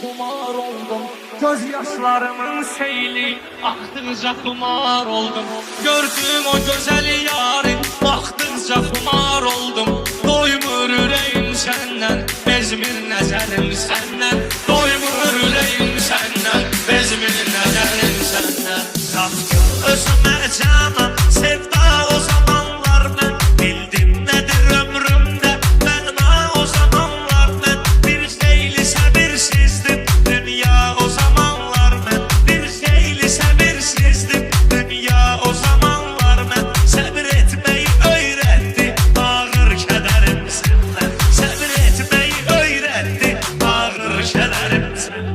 Kumar oldum, göz yaşlarımın seyli aktıkça kumar oldum. Gördüm o güzel yarın, baktıkça kumar oldum. Doymur ürəyim səndən, bezmir nəzərim səndən. Doymur ürəyim səndən, bezmir nəzərim səndən. Tapdım özümə canan, sevda o zamanlar mən bildim nədir ömrümdə məna o zamanlar mən bir xeyli səbirsizdim dünya o zamanlar mən bir xeyli səbirsizdim dünya o zamanlar mən səbir etməyi öyrətdi ağır kədərim səndən səbir etməyi öyrətdi ağır kədərim səndən.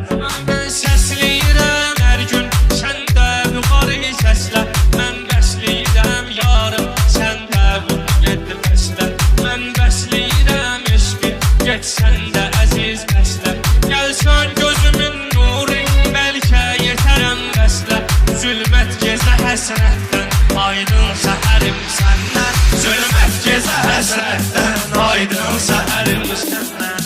Mən səsləyirəm hər gün, sən də yuxarı səslə. Mən bəsləyirəm yarım, sən də bunu getdi bəslə. Mən bəsləyirəm eşqi, get sən də əziz bəslə. Gəlsən gözümün nuru, bəlkə yetərəm bəslə. Zülmət gecə həsrətdən, aydın səhərim səndən. Zülmət gecə həsrətdən, aydın səhərim səndən.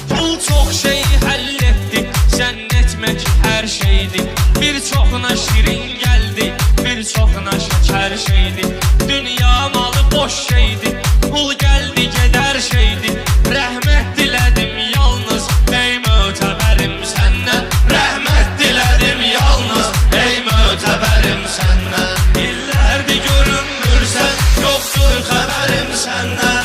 Pul çox şey həll etdi, zənnetmək hər şeydi. Bir çoxuna şirin gəldi, bir çoxuna şəkər şeydi. Dünya malı boş şeydi, pul gəldi gedər şeydi. Rəhmət dilədim yalnız, ey mötəbərim səndən. Rəhmət dilədim yalnız, ey mötəbərim səndən. İllərdir görünmürsən, yoxdur xəbərim səndən.